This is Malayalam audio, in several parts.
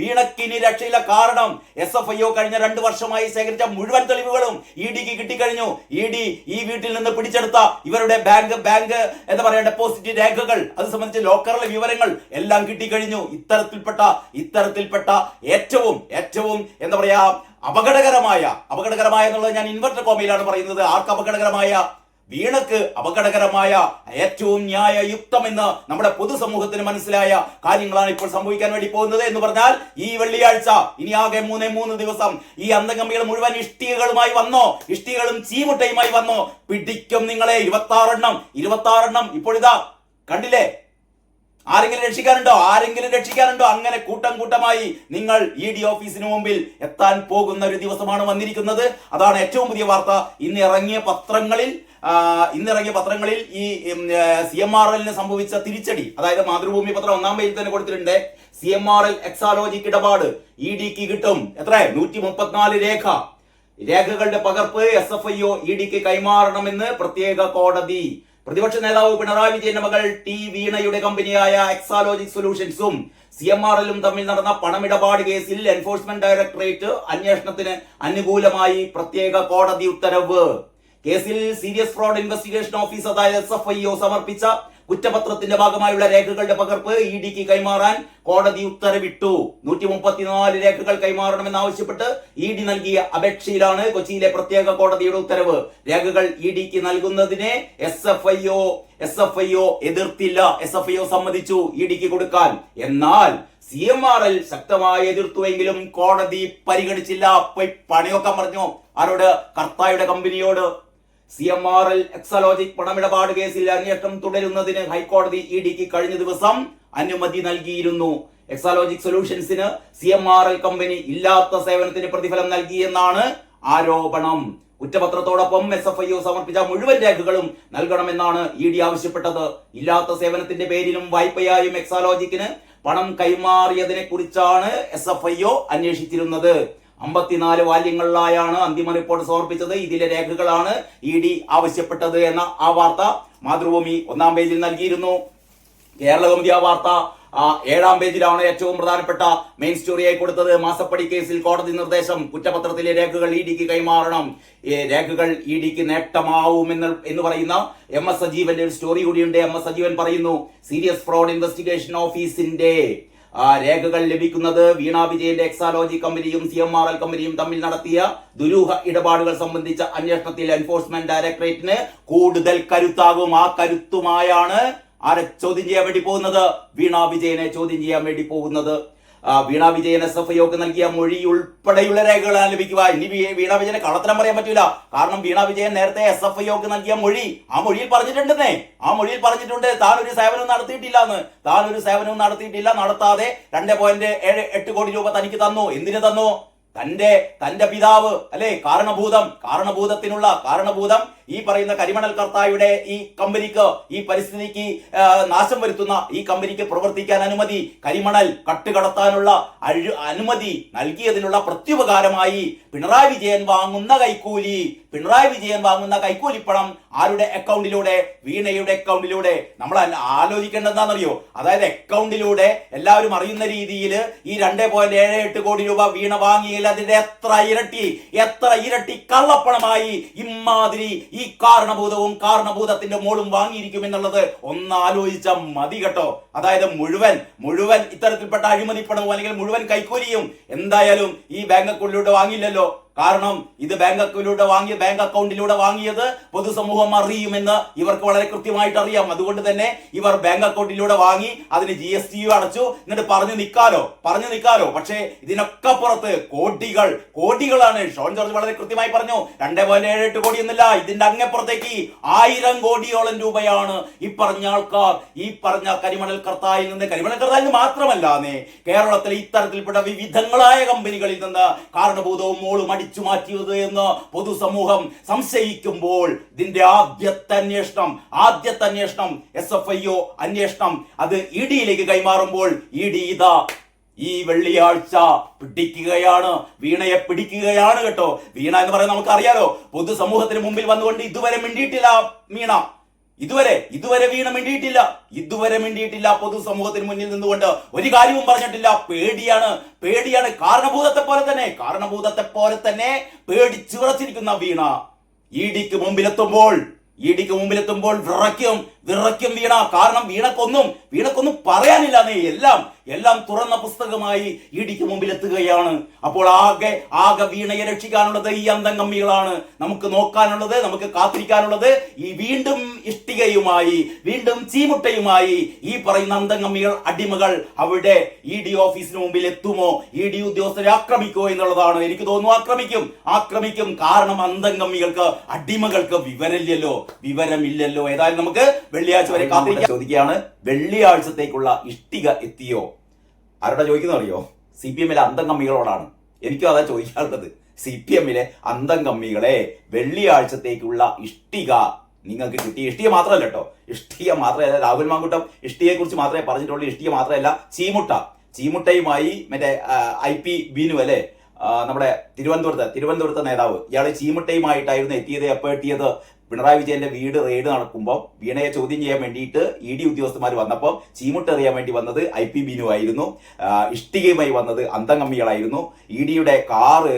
വീണക്കിനി രക്ഷയില്ല. കാരണം SFIO കഴിഞ്ഞ 2 വർഷമായി ശേഖരിച്ച മുഴുവൻ തെളിവുകളും EDക്ക് കിട്ടിക്കഴിഞ്ഞു. ED ഈ വീട്ടിൽ നിന്ന് പിടിച്ചെടുത്ത ഇവരുടെ ബാങ്ക് എന്താ പറയാ ഡെപ്പോസിറ്റ് രേഖകൾ, അത് സംബന്ധിച്ച് ലോക്കറിലെ വിവരങ്ങൾ എല്ലാം കിട്ടിക്കഴിഞ്ഞു. ഇത്തരത്തിൽപ്പെട്ട ഏറ്റവും എന്താ പറയാ അപകടകരമായ എന്നുള്ളത് ഞാൻ ഇൻവെർട്ടർ കോമയിലാണ് പറയുന്നത്. ആർക്ക് അപകടകരമായ? വീണക്ക് അപകടകരമായ, ഏറ്റവും ന്യായയുക്തമെന്ന് നമ്മുടെ പൊതുസമൂഹത്തിന് മനസ്സിലായ കാര്യങ്ങളാണ് ഇപ്പോൾ സംഭവിക്കാൻ വേണ്ടി പോകുന്നത്. എന്ന് പറഞ്ഞാൽ ഈ വെള്ളിയാഴ്ച ഇനി ആകെ 3 ദിവസം ഈ അന്തംഗമ്മികൾ മുഴുവൻ ഇഷ്ടികകളുമായി വന്നോ, ഇഷ്ടികകളും ചീമുട്ടയുമായി വന്നോ, പിടിക്കും നിങ്ങളെ. 26 എണ്ണം ഇപ്പോഴിതാ കണ്ടില്ലേ? ആരെങ്കിലും രക്ഷിക്കാനുണ്ടോ? അങ്ങനെ കൂട്ടമായി നിങ്ങൾ ED ഓഫീസിന് മുമ്പിൽ എത്താൻ പോകുന്ന ഒരു ദിവസമാണ് വന്നിരിക്കുന്നത്. അതാണ് ഏറ്റവും പുതിയ വാർത്ത. ഇന്ന് ഇറങ്ങിയ പത്രങ്ങളിൽ ഈ CMRL സംഭവിച്ച തിരിച്ചടി, അതായത് മാതൃഭൂമി പത്രം 1-ാം പേജിൽ തന്നെ കൊടുത്തിട്ടുണ്ട്. CMRL എക്സാലോജിക് ഇടപാട് EDക്ക് കിട്ടും. എത്ര? 134 രേഖകളുടെ പകർപ്പ് SFIO EDക്ക് കൈമാറണമെന്ന് പ്രത്യേക കോടതി. പ്രതിപക്ഷ നേതാവ് പിണറായി വിജയന്റെ മകൾ വീണയുടെ കമ്പനിയായ എക്സാലോജിക് സൊല്യൂഷൻസും CMRLും തമ്മിൽ നടന്ന പണമിടപാട് കേസിൽ എൻഫോഴ്സ്മെന്റ് ഡയറക്ടറേറ്റ് അന്വേഷണത്തിന് അനുകൂലമായി പ്രത്യേക കോടതി ഉത്തരവ്. കേസിൽ സീരിയസ് ഫ്രോഡ് ഇൻവെസ്റ്റിഗേഷൻ ഓഫീസ്, അതായത് SFIO സമർപ്പിച്ച കുറ്റപത്രത്തിന്റെ ഭാഗമായുള്ള രേഖകളുടെ പകർപ്പ് EDക്ക് കൈമാറാൻ കോടതി ഉത്തരവിട്ടു. 134 രേഖകൾ കൈമാറണമെന്നാവശ്യപ്പെട്ട് ED നൽകിയ അപേക്ഷയിലാണ് കൊച്ചിയിലെ പ്രത്യേക കോടതിയുടെ ഉത്തരവ്. രേഖകൾ EDക്ക് നൽകുന്നതിനെ SFIO എതിർത്തില്ല. SFIO സമ്മതിച്ചു EDക്ക് കൊടുക്കാൻ. എന്നാൽ CMRL ശക്തമായി എതിർത്തുവെങ്കിലും കോടതി പരിഗണിച്ചില്ല. പോയി പണിയൊക്കെ പറഞ്ഞു. ആരോട്? കർത്തായുടെ കമ്പനിയോട്. CMRL എക്സാലോജിക് പണമിടപാട് കേസിൽ അന്വേഷണം തുടരുന്നതിന് ഹൈക്കോടതി EDക്ക് കഴിഞ്ഞ ദിവസം അനുമതി നൽകിയിരുന്നു. എക്സാലോജിക് സൊല്യൂഷൻസിന് CMRL കമ്പനി ഇല്ലാത്ത സേവനത്തിന് പ്രതിഫലം നൽകിയെന്നാണ് ആരോപണം. കുറ്റപത്രത്തോടൊപ്പം SFIO സമർപ്പിച്ച മുഴുവൻ രേഖകളും നൽകണമെന്നാണ് ED ആവശ്യപ്പെട്ടത്. ഇല്ലാത്ത സേവനത്തിന്റെ പേരിലും വായ്പയായും എക്സാലോജിക്കിന് പണം കൈമാറിയതിനെ കുറിച്ചാണ് SFIO അന്വേഷിച്ചിരുന്നത്. 54 വാല്യങ്ങളിലായാണ് അന്തിമ റിപ്പോർട്ട് സമർപ്പിച്ചത്. ഇതിലെ രേഖകളാണ് ED ആവശ്യപ്പെട്ടത് എന്ന ആ വാർത്ത മാതൃഭൂമി 1-ാം പേജിൽ നൽകിയിരുന്നു. കേരളകൗമുദി ആ വാർത്ത 7-ാം പേജിലാണ് ഏറ്റവും പ്രധാനപ്പെട്ട മെയിൻ സ്റ്റോറിയായി കൊടുത്തത്. മാസപ്പടി കേസിൽ കോടതി നിർദ്ദേശം, കുറ്റപത്രത്തിലെ രേഖകൾ EDക്ക് കൈമാറണം. രേഖകൾ EDക്ക് നേട്ടമാവുമെന്ന് പറയുന്ന MS സജീവന്റെ ഒരു സ്റ്റോറി കൂടിയുണ്ട്. MS സജീവൻ പറയുന്നു, സീരിയസ് ഫ്രോഡ് ഇൻവെസ്റ്റിഗേഷൻ ഓഫീസിന്റെ രേഖകൾ ലഭിക്കുന്നത് വീണ വിജയന്റെ എക്സാലോജി കമ്പനിയും CMRL കമ്പനിയും തമ്മിൽ നടത്തിയ ദുരൂഹ ഇടപാടുകൾ സംബന്ധിച്ച അന്വേഷണത്തിൽ എൻഫോഴ്സ്മെന്റ് ഡയറക്ടറേറ്റിന് കൂടുതൽ കരുത്താകും. ആ കരുത്തുമായാണ് ആരെ ചോദ്യം ചെയ്യാൻ വേണ്ടി പോകുന്നത്? വീണ വിജയനെ ചോദ്യം ചെയ്യാൻ വേണ്ടി പോകുന്നത്. വീണ വിജയൻ SFIOക്ക് നൽകിയ മൊഴി ഉൾപ്പെടെയുള്ള രേഖകളാണ് ലഭിക്കുക. ഇനി വീണ വിജയനെ കള്ളത്തരം പറയാൻ പറ്റൂല. കാരണം വീണ വിജയൻ നേരത്തെ SFIOക്ക് നൽകിയ മൊഴി, ആ മൊഴിയിൽ പറഞ്ഞിട്ടുണ്ട് താൻ ഒരു സേവനവും നടത്തിയിട്ടില്ല. നടത്താതെ 2.78 കോടി രൂപ തനിക്ക് തന്നു. എന്തിനു തന്നു? തന്റെ പിതാവ് അല്ലെ കാരണഭൂതം ഈ പറയുന്ന കരിമണൽ കർത്തായുടെ ഈ കമ്പനിക്ക്, ഈ പരിസ്ഥിതിക്ക് നാശം വരുത്തുന്ന ഈ കമ്പനിക്ക് പ്രവർത്തിക്കാൻ അനുമതി, കരിമണൽ കട്ടുകടത്താനുള്ള അനുമതി നൽകിയതിനുള്ള പ്രത്യുപകാരമായി പിണറായി വിജയൻ വാങ്ങുന്ന കൈക്കൂലിപ്പണം ആരുടെ അക്കൗണ്ടിലൂടെ? വീണയുടെ അക്കൗണ്ടിലൂടെ. നമ്മൾ ആലോചിക്കേണ്ടതെന്താണെന്നറിയോ? അതായത് അക്കൗണ്ടിലൂടെ എല്ലാവരും അറിയുന്ന രീതിയിൽ ഈ 2.78 കോടി രൂപ വീണ വാങ്ങിയാൽ അതിന്റെ എത്ര ഇരട്ടി കള്ളപ്പണമായി ഇമാതിരി ഈ കാരണഭൂതത്തിന്റെ മോളും വാങ്ങിയിരിക്കും എന്നുള്ളത് ഒന്ന് ആലോചിച്ചാൽ മതി കേട്ടോ. അതായത് മുഴുവൻ ഇത്തരത്തിൽപ്പെട്ട അഴിമതിപ്പണവും അല്ലെങ്കിൽ മുഴുവൻ കൈക്കൂലിയും എന്തായാലും ഈ ബാങ്ക് അക്കൗണ്ടിലൂടെ വാങ്ങിയില്ലല്ലോ. കാരണം ഇത് ബാങ്ക് അക്കൗണ്ടിലൂടെ വാങ്ങിയത് പൊതുസമൂഹം അറിയുമെന്ന് ഇവർക്ക് വളരെ കൃത്യമായിട്ട് അറിയാം. അതുകൊണ്ട് തന്നെ ഇവർ ബാങ്ക് അക്കൗണ്ടിലൂടെ വാങ്ങി അതിന് GST അടച്ചു. എന്നിട്ട് പറഞ്ഞു നിൽക്കാലോ. പക്ഷേ ഇതിനൊക്കെ പുറത്ത് കോടികളാണ്. ഷോൺ ജോർജ് വളരെ കൃത്യമായി പറഞ്ഞു, 2.78 കോടി എന്നല്ല, ഇതിന്റെ അങ്ങപ്പുറത്തേക്ക് 1000 കോടിയോളം രൂപയാണ് ഈ പറഞ്ഞ ആൾക്കാർ ഈ പറഞ്ഞ കരിമണൽ കർത്തായിൽ നിന്ന് മാത്രമല്ലാന്നേ കേരളത്തിലെ ഇത്തരത്തിൽപ്പെട്ട വിവിധങ്ങളായ കമ്പനികളിൽ നിന്ന് കാരണഭൂതവും മോളും അടിച്ചു മാറ്റിയത് എന്ന് പൊതുസമൂഹം സംശയിക്കുമ്പോൾ ഇതിന്റെ ആദ്യത്തെ അന്വേഷണം SFIO അന്വേഷണം അത് EDയിലേക്ക് കൈമാറുമ്പോൾ ED ഇതാ ഈ വെള്ളിയാഴ്ച വീണയെ പിടിക്കുകയാണ് കേട്ടോ. വീണ എന്ന് പറയുന്നത് നമുക്കറിയാലോ, പൊതുസമൂഹത്തിന് മുമ്പിൽ വന്നുകൊണ്ട് ഇതുവരെ മിണ്ടിയിട്ടില്ല വീണ. ഇതുവരെ വീണ മിണ്ടിയിട്ടില്ല. പൊതുസമൂഹത്തിന് മുന്നിൽ നിന്നുകൊണ്ട് ഒരു കാര്യവും പറഞ്ഞിട്ടില്ല. പേടിയാണ്. കാരണഭൂതത്തെ പോലെ തന്നെ പേടിച്ചു വിറച്ചിരിക്കുന്ന വീണ ഇ ഡിക്ക് മുമ്പിലെത്തുമ്പോൾ വിറയ്ക്കും വീണ. കാരണം വീണക്കൊന്നും പറയാനില്ലെന്നേ. എല്ലാം തുറന്ന പുസ്തകമായി ഇ ഡിക്ക് മുമ്പിൽ എത്തുകയാണ്. അപ്പോൾ ആകെ വീണയെ രക്ഷിക്കാനുള്ളത് ഈ അന്തംഗമ്മികളാണ്. നമുക്ക് നോക്കാനുള്ളത്, നമുക്ക് കാത്തിരിക്കാനുള്ളത് ഈ വീണ്ടും ഇഷ്ടികയുമായി, വീണ്ടും ചീമുട്ടയുമായി ഈ പറയുന്ന അന്തംഗമ്മികൾ, അടിമകൾ അവിടെ ഇ ഡി ഓഫീസിന് മുമ്പിൽ എത്തുമോ, ഇ ഡി ഉദ്യോഗസ്ഥരെ ആക്രമിക്കുമോ എന്നുള്ളതാണ്. എനിക്ക് തോന്നുന്നു ആക്രമിക്കും. കാരണം അന്തംഗമ്മികൾക്ക്, അടിമകൾക്ക് വിവരമില്ലല്ലോ. ഏതായാലും നമുക്ക് വെള്ളിയാഴ്ച വരെ കാത്തിരിക്കാൻ. ചോദിക്കുകയാണ്, വെള്ളിയാഴ്ചത്തേക്കുള്ള ഇഷ്ടിക എത്തിയോ? ആരോടാ ചോദിക്കുന്നത് അറിയോ? CPM-ലെ അന്തംഗമ്മികളോടാണ്. എനിക്കും അതാ ചോദിക്കാറുള്ളത്. CPM-ലെ അന്തംഗമ്മികളെ, വെള്ളിയാഴ്ചത്തേക്കുള്ള ഇഷ്ടിക നിങ്ങൾക്ക് കിട്ടി. ഇഷ്ടിക മാത്രമല്ല കേട്ടോ, രാഹുൽ മാങ്കൂട്ടം ഇഷ്ടികയെ കുറിച്ച് മാത്രമേ പറഞ്ഞിട്ടുള്ളൂ. ഇഷ്ടിക മാത്രമല്ല, ചീമുട്ടയുമായി മറ്റേ IP ബീനു അല്ലേ, നമ്മുടെ തിരുവനന്തപുരത്തെ നേതാവ്, ഇയാളെ ചീമുട്ടയുമായിട്ടായിരുന്നു എത്തിയത്. എപ്പോൾ എത്തിയത്? പിണറായി വിജയന്റെ വീട് റെയ്ഡ് നടക്കുമ്പോൾ വീണയെ ചോദ്യം ചെയ്യാൻ വേണ്ടിയിട്ട് ഇ ഡി ഉദ്യോഗസ്ഥന്മാർ വന്നപ്പോൾ ചീമുട്ട എറിയാൻ വേണ്ടി വന്നത് IP ബിനു ആയിരുന്നു. ഇഷ്ടികയുമായി വന്നത് അന്തംഗമ്മികളായിരുന്നു. ഇ ഡിയുടെ കാറ്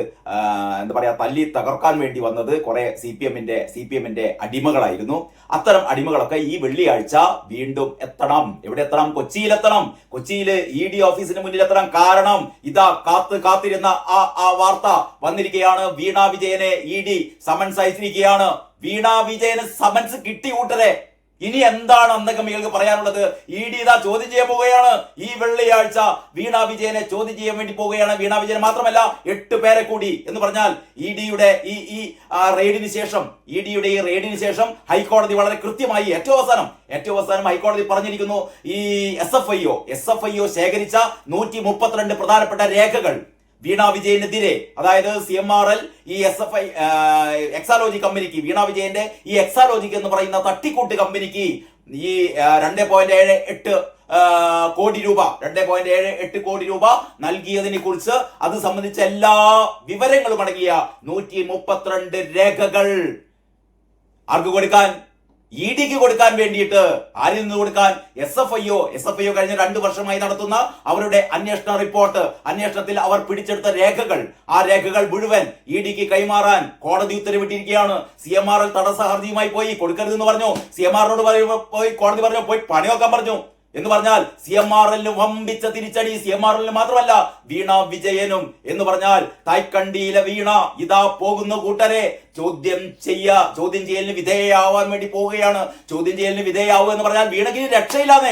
തല്ലി തകർക്കാൻ വേണ്ടി വന്നത് കുറെ CPM-ന്റെ അടിമകളായിരുന്നു. അത്തരം അടിമകളൊക്കെ ഈ വെള്ളിയാഴ്ച വീണ്ടും എത്തണം. എവിടെ എത്തണം? കൊച്ചിയിൽ ഇ ഡി ഓഫീസിന് മുന്നിൽ എത്തണം. കാരണം ഇതാ കാത്തിരുന്ന ആ വാർത്ത വന്നിരിക്കുകയാണ്. വീണ വിജയനെ ഇ ഡി സമൻസ് അയച്ചിരിക്കുകയാണ്. വീണ വിജയന് സമൻസ് കിട്ടി കൂട്ടരെ. ഇനി എന്താണ് അന്തംഗമ്മികൾക്ക് പറയാനുള്ളത്? ഇ ഡി ഇതാ ചോദ്യം ചെയ്യാൻ പോവുകയാണ്. ഈ വെള്ളിയാഴ്ച വീണ വിജയനെ ചോദ്യം ചെയ്യാൻ വേണ്ടി പോവുകയാണ്. വീണ വിജയൻ മാത്രമല്ല, 8 പേരെ കൂടി. എന്ന് പറഞ്ഞാൽ ഇ ഡിയുടെ ഈ റെയ്ഡിന് ശേഷം ഹൈക്കോടതി വളരെ കൃത്യമായി ഏറ്റവും അവസാനം ഹൈക്കോടതി പറഞ്ഞിരിക്കുന്നു, ഈ SFIO ശേഖരിച്ച 132 പ്രധാനപ്പെട്ട രേഖകൾ വീണ വിജയനെതിരെ, അതായത് CMRL ഈ SFI എക്സാലോജി കമ്പനിക്ക്, വീണ വിജയന്റെ ഈ എക്സാലോജിക്ക് എന്ന് പറയുന്ന തട്ടിക്കൂട്ട് കമ്പനിക്ക് ഈ 2.78 കോടി രൂപ നൽകിയതിനെ കുറിച്ച്, അത് സംബന്ധിച്ച എല്ലാ വിവരങ്ങളും അടങ്ങിയ 132 രേഖകൾ ആർക്ക് കൊടുക്കാൻ? ഇ ഡിക്ക് കൊടുക്കാൻ വേണ്ടിയിട്ട്. ആരിൽ നിന്ന് കൊടുക്കാൻ? SFIO കഴിഞ്ഞ 2 വർഷമായി നടത്തുന്ന അവരുടെ അന്വേഷണത്തിൽ അവർ പിടിച്ചെടുത്ത ആ രേഖകൾ മുഴുവൻ ഇ ഡിക്ക് കൈമാറാൻ കോടതി ഉത്തരവിട്ടിരിക്കുകയാണ്. CMRL തടസ്സ ഹർജിയുമായി പോയി കൊടുക്കരുതെന്ന് പറഞ്ഞു. CMRനോട് കോടതി പറഞ്ഞു പോയി പണി നോക്കാൻ പറഞ്ഞു. എന്ന് പറഞ്ഞാൽ CMRL-ന് വമ്പിച്ച തിരിച്ചടി. CMRL-ന് മാത്രമല്ല, വീണ വിജയനും. എന്ന് പറഞ്ഞാൽ തായ്ക്കണ്ടിയിലെ വീണ ഇതാ പോകുന്ന കൂട്ടരെ ചോദ്യം ചെയ്യലിന് വിധേയയാവാൻ വേണ്ടി പോവുകയാണ്. ചോദ്യം ചെയ്യലിന് വിധേയയാവുക എന്ന് പറഞ്ഞാൽ വീണയ്ക്ക് രക്ഷയില്ലാന്നേ.